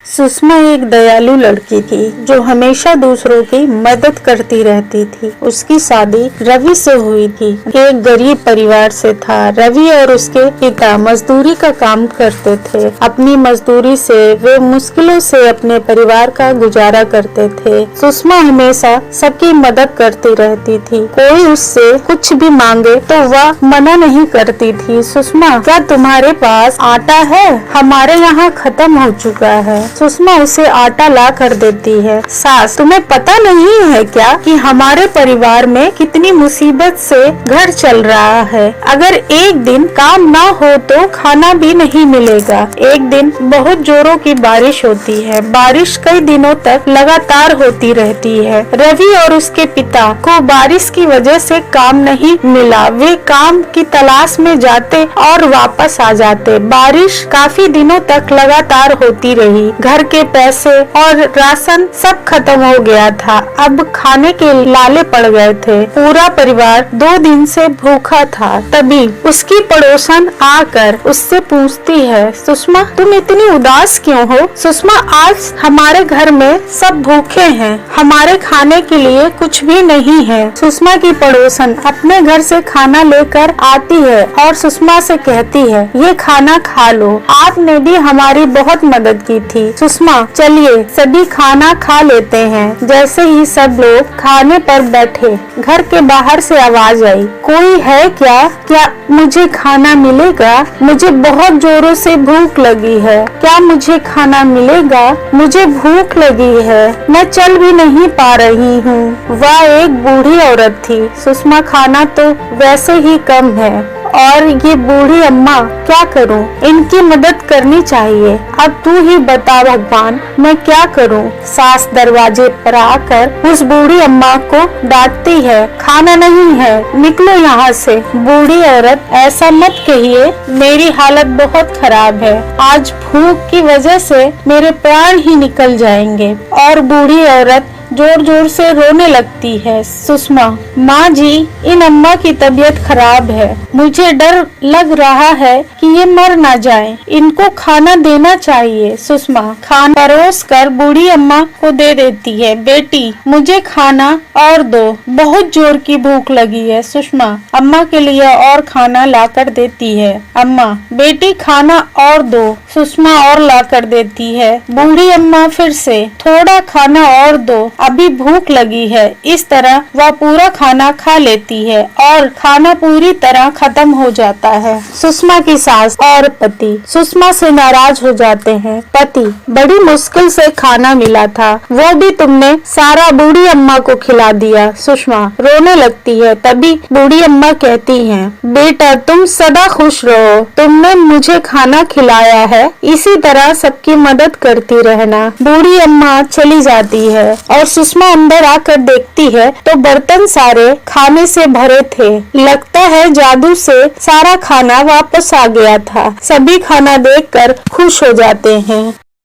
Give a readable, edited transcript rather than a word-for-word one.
सुषमा एक दयालु लड़की थी जो हमेशा दूसरों की मदद करती रहती थी। उसकी शादी रवि से हुई थी। एक गरीब परिवार से था। रवि और उसके पिता मजदूरी का काम करते थे। अपनी मजदूरी से वे मुश्किलों से अपने परिवार का गुजारा करते थे। सुषमा हमेशा सबकी मदद करती रहती थी। कोई उससे कुछ भी मांगे तो वह मना नहीं करती थी। सुषमा, क्या तुम्हारे पास आटा है? हमारे यहाँ खत्म हो चुका है। सुषमा उसे आटा ला कर देती है। सास, तुम्हें पता नहीं है क्या कि हमारे परिवार में कितनी मुसीबत से घर चल रहा है। अगर एक दिन काम ना हो तो खाना भी नहीं मिलेगा। एक दिन बहुत जोरों की बारिश होती है। बारिश कई दिनों तक लगातार होती रहती है। रवि और उसके पिता को बारिश की वजह से काम नहीं मिला। वे काम की तलाश में जाते और वापस आ जाते। बारिश काफी दिनों तक लगातार होती रही। घर के पैसे और राशन सब खत्म हो गया था। अब खाने के लाले पड़ गए थे। पूरा परिवार 2 दिन से भूखा था। तभी उसकी पड़ोसन आकर उससे पूछती है, सुषमा, तुम इतनी उदास क्यों हो? सुषमा, आज हमारे घर में सब भूखे हैं। हमारे खाने के लिए कुछ भी नहीं है। सुषमा की पड़ोसन अपने घर से खाना लेकर आती है और सुषमा से कहती है, ये खाना खा लो। आपने भी हमारी बहुत मदद की थी। सुषमा, चलिए सभी खाना खा लेते हैं। जैसे ही सब लोग खाने पर बैठे, घर के बाहर से आवाज आई, कोई है क्या? क्या मुझे खाना मिलेगा? मुझे बहुत जोरों से भूख लगी है। क्या मुझे खाना मिलेगा? मुझे भूख लगी है। मैं चल भी नहीं पा रही हूँ। वह एक बूढ़ी औरत थी। सुषमा, खाना तो वैसे ही कम है और ये बूढ़ी अम्मा, क्या करूं? इनकी मदद करनी चाहिए। अब तू ही बता भगवान, मैं क्या करूं? सास दरवाजे पर आकर उस बूढ़ी अम्मा को डांटती है, खाना नहीं है, निकलो यहाँ से। बूढ़ी औरत, ऐसा मत कहिए, मेरी हालत बहुत खराब है। आज भूख की वजह से मेरे प्राण ही निकल जाएंगे। और बूढ़ी औरत जोर जोर से रोने लगती है। सुषमा, माँ जी, इन अम्मा की तबीयत खराब है। मुझे डर लग रहा है कि ये मर ना जाएं। इनको खाना देना चाहिए। सुषमा खाना परोस कर बूढ़ी अम्मा को दे देती है। बेटी, मुझे खाना और दो, बहुत जोर की भूख लगी है। सुषमा अम्मा के लिए और खाना ला कर देती है। अम्मा, बेटी खाना और दो। सुषमा और ला कर देती है। बूढ़ी अम्मा फिर से, थोड़ा खाना और दो, अभी भूख लगी है। इस तरह वह पूरा खाना खा लेती है और खाना पूरी तरह खत्म हो जाता है। सुषमा की सास और पति सुषमा से नाराज हो जाते हैं। पति, बड़ी मुश्किल से खाना मिला था, वो भी तुमने सारा बूढ़ी अम्मा को खिला दिया। सुषमा रोने लगती है। तभी बूढ़ी अम्मा कहती हैं, बेटा तुम सदा खुश रहो। तुमने मुझे खाना खिलाया है, इसी तरह सबकी मदद करती रहना। बूढ़ी अम्मा चली जाती है और सुषमा अंदर आकर देखती है तो बर्तन सारे खाने से भरे थे। लगता है जादू से सारा खाना वापस आ गया था। सभी खाना देखकर खुश हो जाते हैं।